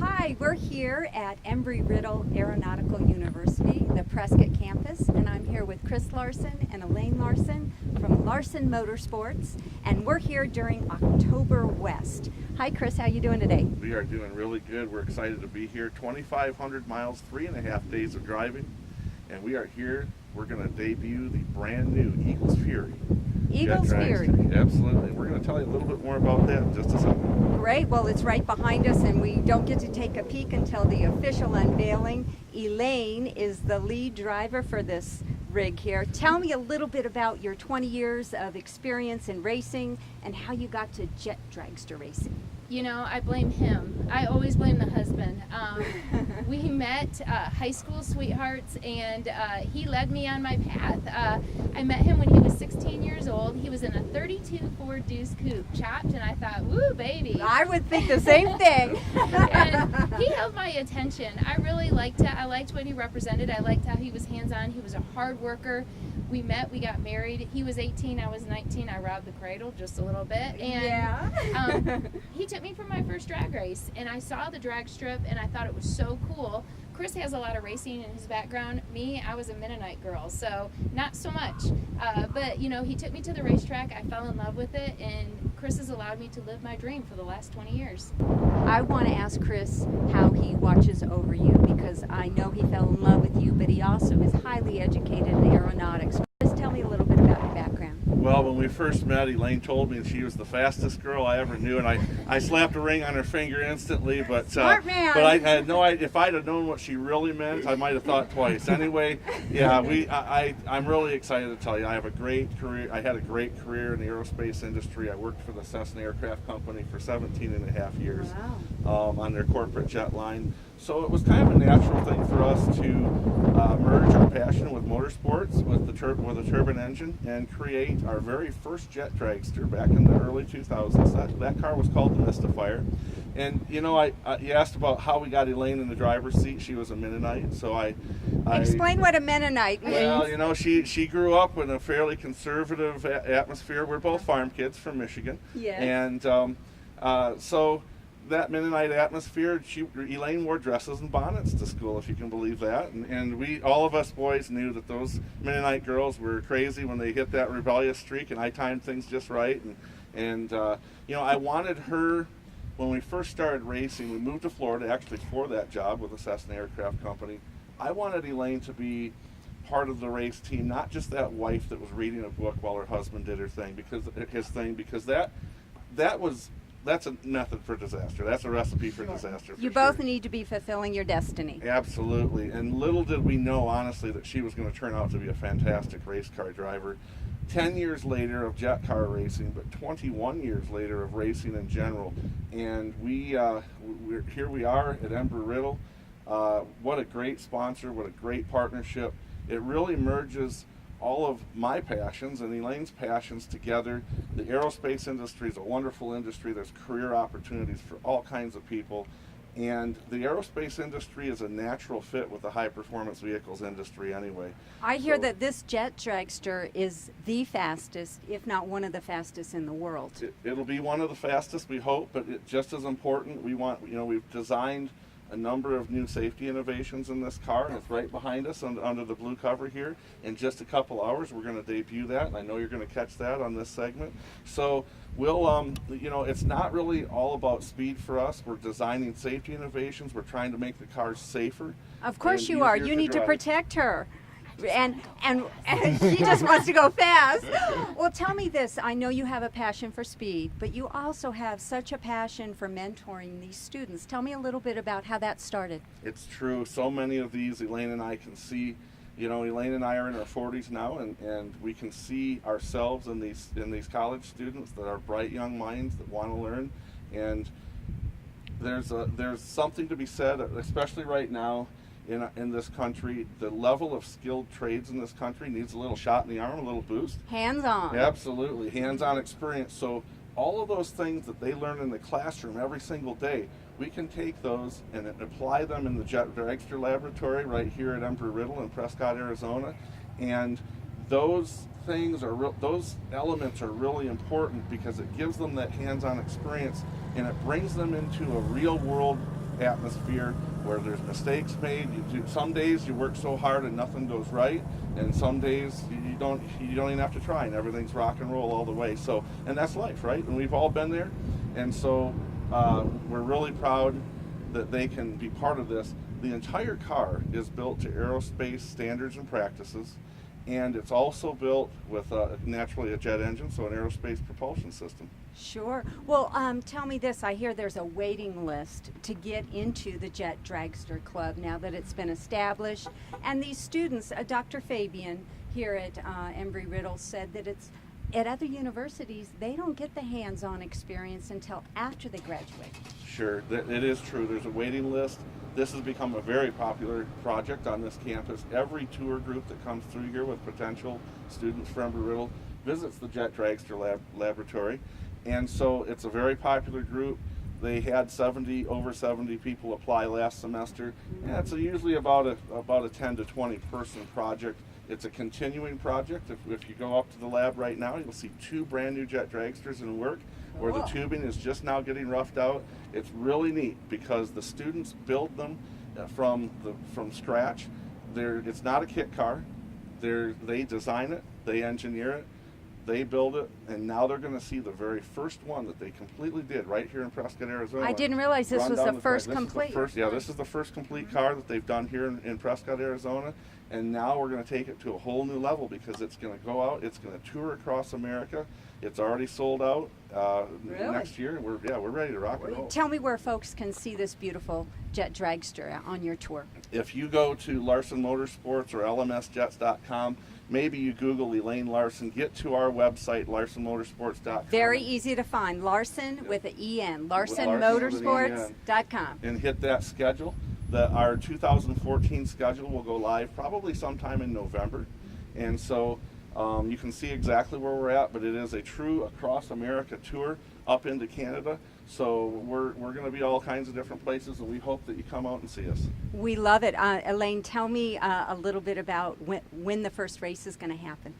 Hi, we're here at Embry-Riddle Aeronautical University, the Prescott campus, and I'm here with Chris Larson and Elaine Larson from Larson Motorsports, and we're here during October West. Hi Chris, how you doing today? We are doing really good. We're excited to be here. 2,500 miles, 3.5 days of driving, and we are here. We're going to debut the brand new Eagles Fury. Eagles Fury. Absolutely. We're going to tell you a little bit more about that in just a second. Great. Well, it's right behind us, and we don't get to take a peek until the official unveiling. Elaine is the lead driver for this rig here. Tell me a little bit about your 20 years of experience in racing and how you got to jet dragster racing. You know, I blame him. I always blame the husband. We met high school sweethearts, and he led me on my path. I met him when he was 16 years old. He was in a 32 Ford Deuce Coupe, chopped, and I thought, woo, baby. I would think the same thing. And he held my attention. I really liked it. I liked what he represented. I liked how he was hands-on. He was a hard worker. We met, we got married. He was 18, I was 19. I robbed the cradle just a little bit. And yeah. he took me for my first drag race, and I saw the drag strip, and I thought it was so cool. Chris has a lot of racing in his background. Me, I was a Mennonite girl, so not so much. But, you know, he took me to the racetrack. I fell in love with it, and Chris has allowed me to live my dream for the last 20 years. I want to ask Chris how he watches over you, because I know he fell in love with you, but he also is highly educated in aeronautics. Chris, tell me a little bit about your background. Well, when we first met, Elaine told me that she was the fastest girl I ever knew, and I slapped a ring on her finger instantly. But Smart man. But I had no idea. If I'd have known what she really meant, I might have thought twice. Anyway, yeah, I'm really excited to tell you I have a great career. I had a great career in the aerospace industry. I worked for the Cessna Aircraft Company for 17 and a half years. Wow. On their corporate jet line. So it was kind of a natural thing for us to merge our passion with motorsports, with a turbine engine, and create our very first jet dragster back in the early 2000s. That car was called the Mystifier. And you know, you asked about how we got Elaine in the driver's seat. She was a Mennonite, so I explain what a Mennonite means. Well, you know, she grew up in a fairly conservative atmosphere. We're both farm kids from Michigan. Yes. And so that Mennonite atmosphere, Elaine wore dresses and bonnets to school, if you can believe that. And all of us boys knew that those Mennonite girls were crazy when they hit that rebellious streak, and I timed things just right. And you know, I wanted her, when we first started racing, we moved to Florida actually for that job with the Cessna Aircraft Company. I wanted Elaine to be part of the race team, not just that wife that was reading a book while her husband did his thing, because that's a method for disaster. That's a recipe for disaster. You both need to be fulfilling your destiny. Absolutely. And little did we know, honestly, that she was going to turn out to be a fantastic race car driver. 10 years later of jet car racing, but 21 years later of racing in general. And here we are at Embry-Riddle. What a great sponsor, what a great partnership. It really merges all of my passions and Elaine's passions together. The aerospace industry is a wonderful industry. There's career opportunities for all kinds of people. And the aerospace industry is a natural fit with the high performance vehicles industry anyway. I hear that this jet dragster is the fastest, if not one of the fastest in the world. It'll be one of the fastest, we hope, but just as important, we've designed a number of new safety innovations in this car, and it's right behind us under the blue cover here. In just a couple hours, we're going to debut that, and I know you're going to catch that on this segment. So we'll, you know, it's not really all about speed for us. We're designing safety innovations. We're trying to make the cars safer. Of course you are. You need to protect her. And she just wants to go fast. Well, tell me this. I know you have a passion for speed, but you also have such a passion for mentoring these students. Tell me a little bit about how that started. It's true. So many of these Elaine and I can see. You know, Elaine and I are in our 40s now, and we can see ourselves in these college students that are bright young minds that want to learn. And there's something to be said, especially right now. In this country, the level of skilled trades in this country needs a little shot in the arm, a little boost. Hands-on. Absolutely, hands-on experience. So all of those things that they learn in the classroom every single day, we can take those and apply them in the Jet Dragster laboratory right here at Embry-Riddle in Prescott, Arizona. And those those elements are really important because it gives them that hands-on experience, and it brings them into a real-world atmosphere where there's mistakes made. Some days you work so hard and nothing goes right, and some days you don't even have to try and everything's rock and roll all the way. So, and that's life, right? And we've all been there, and so we're really proud that they can be part of this. The entire car is built to aerospace standards and practices, and it's also built with naturally a jet engine, so an aerospace propulsion system. Sure. Well, tell me this. I hear there's a waiting list to get into the Jet Dragster Club now that it's been established. And these students, Dr. Fabian here at Embry-Riddle said that it's at other universities, they don't get the hands-on experience until after they graduate. Sure, it is true. There's a waiting list. This has become a very popular project on this campus. Every tour group that comes through here with potential students from Embry-Riddle visits the Jet Dragster laboratory. And so it's a very popular group. They had over 70 people apply last semester. And it's usually about a 10 to 20 person project. It's a continuing project. If you go up to the lab right now, you'll see 2 brand new Jet Dragsters in work, where the tubing is just now getting roughed out. It's really neat because the students build them from scratch. It's not a kit car. They design it, they engineer it, they build it, and now they're going to see the very first one that they completely did right here in Prescott, Arizona. I didn't realize this was the first complete. This is the first complete car that they've done here in Prescott, Arizona, and now we're going to take it to a whole new level because it's going to go out, it's going to tour across America. It's already sold out next year, and we're ready to rock and roll. Tell me where folks can see this beautiful Jet Dragster on your tour. If you go to Larson Motorsports or lmsjets.com, maybe you Google Elaine Larson, get to our website, larsonmotorsports.com. Very easy to find. Larson with an E-N, larsonmotorsports.com. And hit that schedule. Our 2014 schedule will go live probably sometime in November. And so you can see exactly where we're at, but it is a true across America tour up into Canada. So we're going to be all kinds of different places, and we hope that you come out and see us. We love it. Elaine, tell me a little bit about when the first race is going to happen.